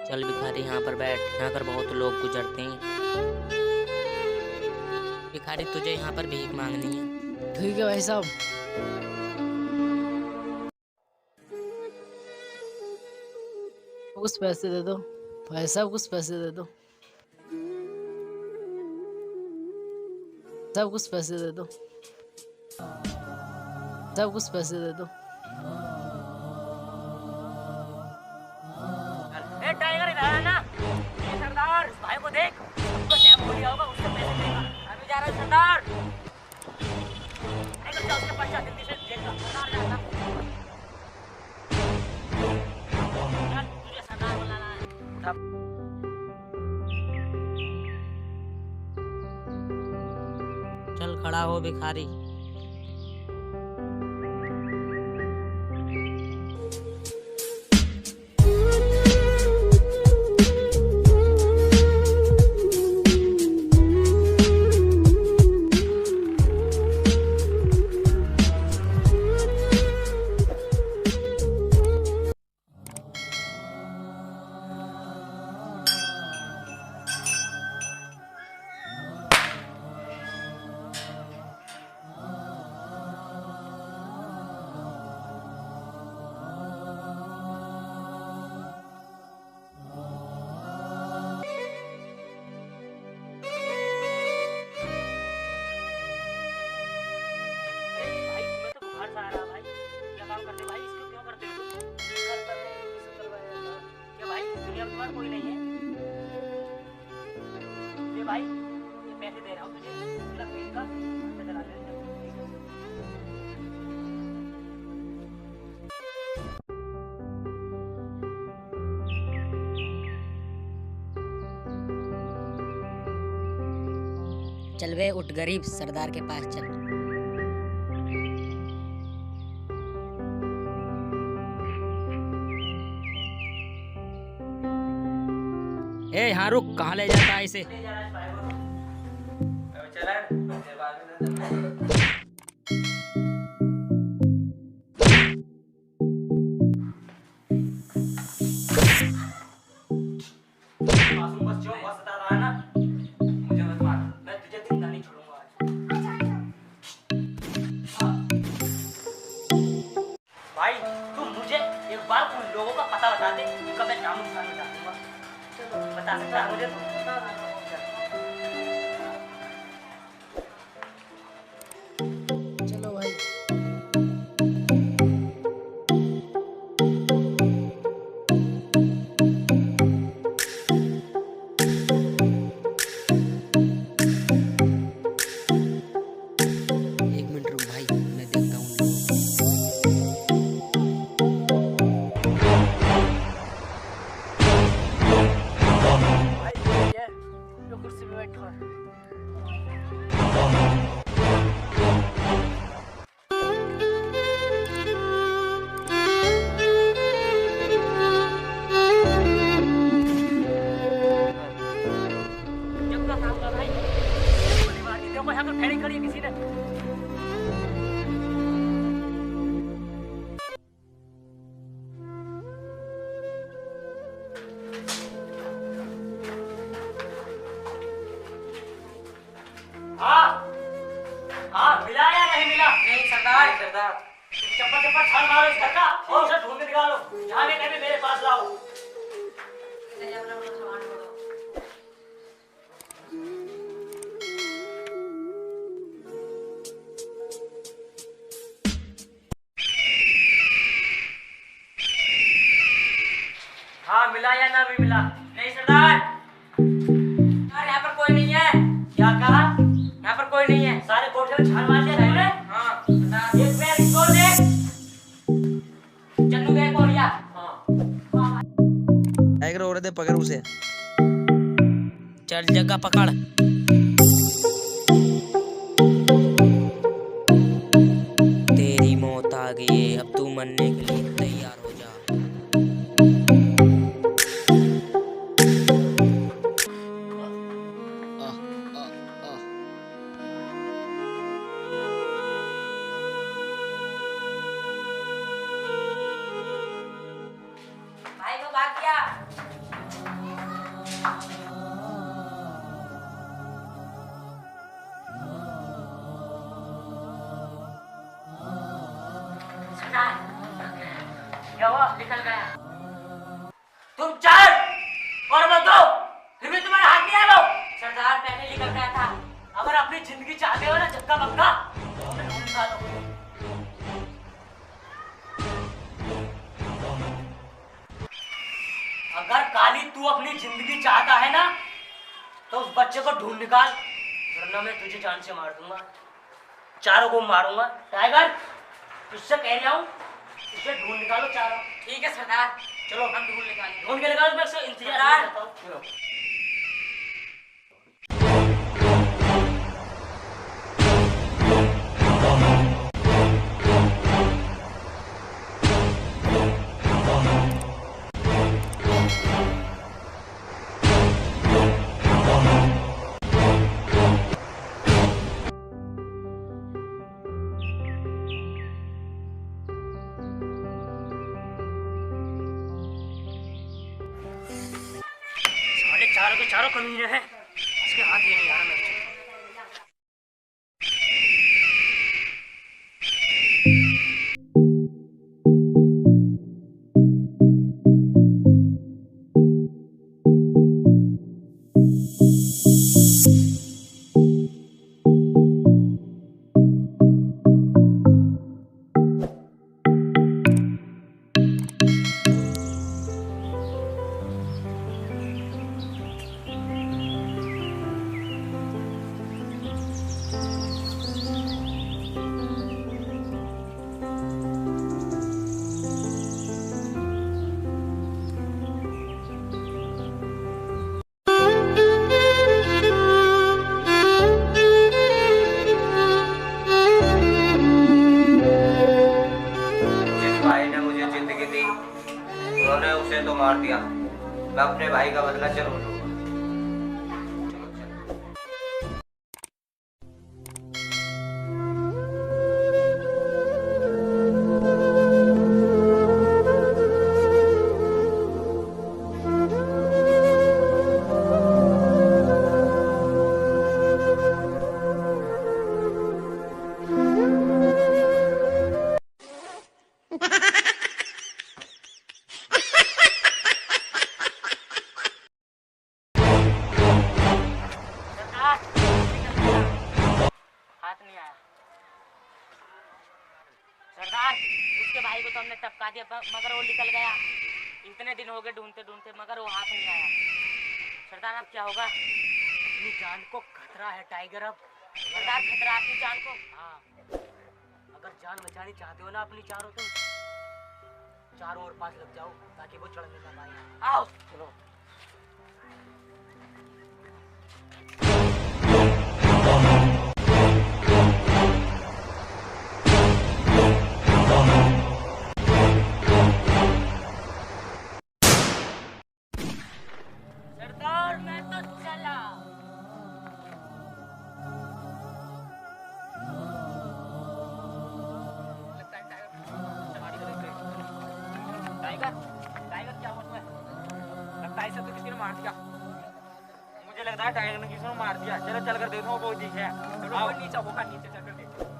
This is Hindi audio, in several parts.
चल भिखारी यहाँ पर बैठ, यहाँ पर बहुत लोग गुजरते हैं। भिखारी तुझे यहाँ पर भीख मांगनी है। ठीक है भाई साहब। कुछ पैसे दे दो भाई साहब, कुछ पैसे दे दो सब, कुछ पैसे दे दो सब, कुछ पैसे दे दो। ए टाइगर इधर आ ना। ये सरदार उस भाई को देख, उसको टैप हो लिया होगा, उससे पैसे देगा। अभी जा रहा है सरदार। टाइगर जा उसके पास जा, जल्दी से जेल का सरदार जाता। चल तुझे सरदार बुलाना है। उठा। चल खड़ा हो भिखारी। कोई नहीं है ये भाई, ये पैसे दे रहा हूँ तुझे, पूरा पेट का चला ले। चल वे उठ गरीब, सरदार के पास चल। ए यहाँ रुक, कहाँ ले जाता है इसे? भाई तुम मुझे एक बार उन लोगों का पता बता दे जिनका मैं नाम निशान मिटा दूंगा। बता सकता है मुझे? चलो भाई। एक मिनट रुक भाई, मैं देखता हूँ। कुर्सी पे बैठो। जब का काम कर भाई, गोली मार दी। देखो यहाँ पर फैरिंग करी है किसी ने। हाँ मिला या नहीं मिला? नहीं सरदार। सरदार चप्पा चप्पा छाल मारो इस घर का और उसे ढूंढ के निकालो। जहाँ भी कभी मेरे पास लाओ। हाँ मिला या ना भी मिला? नहीं सरदार। यार यहाँ पर कोई नहीं है। क्या कहा? यहाँ पर कोई नहीं है। सारे कोठे में छाल मार दिया तुमने? हाँ सरदार। एक पैर छोड़ दे। चन्नू गए कोरिया। हाँ टाइगर हो रहे थे, पकड़ उसे। चल जगह पकड़। तेरी मौत आ गई है, अब तू मरने के लिए तैयार हो जा। भाई को भाग गया। क्या हुआ? निकल गया। तुम चार और मैं दो, फिर भी तुम्हारा हाथ नहीं आया। सरदार पहले निकल गया था। अगर अपनी जिंदगी चाहते हो ना झक्का बक्का, तो हमें ढूंढ निकालो। अगर काली तू अपनी जिंदगी चाहता है ना, तो उस बच्चे को ढूंढ निकाल, वरना मैं तुझे जान से मार दूंगा। चारों को मारूंगा। टाइगर, तुझसे कह रहा हूँ, इसे ढूंढ निकालो चारों। ठीक है सरदार, चलो हम ढूंढ निकालेंगे। ढूंढ के निकालो, मैं इंतजार करता हूँ। चलो। चारों के चारों कमीने हैं, इसके हाथ ही नहीं आ रहा मेरे से। उन्होंने उसे तो मार दिया, मैं अपने भाई का बदला जरूर लूंगा। सरदार, उसके भाई को तो हमने टपका दिया, मगर वो निकल गया। इतने दिन हो गए ढूंढते ढूंढते, मगर वो हाथ नहीं आया। सरदार अब क्या होगा? अपनी जान को खतरा है टाइगर। अब सरदार खतरा अपनी जान को। हाँ, अगर जान बचानी चाहते हो ना अपनी चारों, तुम चारों ओर पास लग जाओ ताकि वो चढ़ने ना पाए। आओ चलो। सरदार मैं तो चला। टाइगर, टाइगर क्या हुआ तुम्हें? लगता है इसे तो किसी ने मार दिया। मुझे लगता है टाइगर ने किसी ने मार दिया। चलो चल कर देखो वो दिखे। चलो नीचे, वो नीचे चल कर देखो।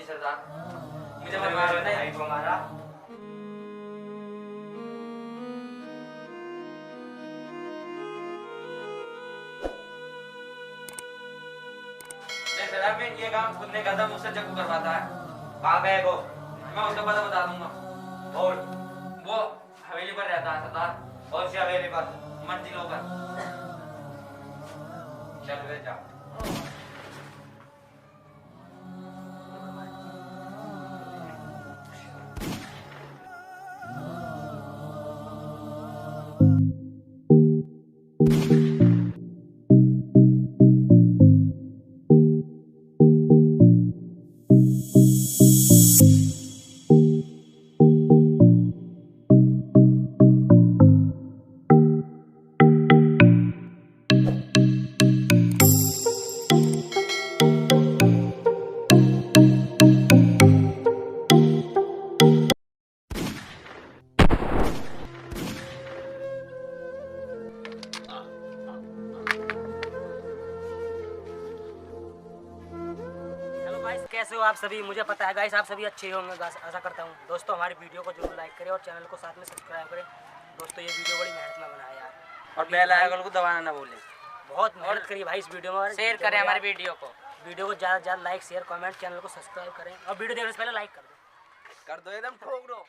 सरदार, मुझे मत मारो। भाई को मारा। सरदार, मैं ये काम खुद ने करता, मुझसे जग करवाता है। कहाँ गए वो? मैं उसका पता बता दूंगा। और वो हवेली पर रहता है सरदार, और सी हवेली पर मंजिलों पर। चल वे जा। गाइस कैसे हो आप सभी? मुझे पता है गाइस आप सभी अच्छे होंगे, आशा करता हूँ। दोस्तों हमारी वीडियो को जरूर लाइक करें और चैनल को साथ में सब्सक्राइब करें। दोस्तों ये वीडियो बड़ी मेहनत में बनाया यार, और बेल आइकन को दबाना ना भूलें। बहुत मेहनत करी भाई इस वीडियो में। शेयर करें हमारी वीडियो को ज़्यादा से ज़्यादा लाइक शेयर कमेंट, चैनल को सब्सक्राइब करें और वीडियो देखने से पहले लाइक कर दो एकदम ठोक दो।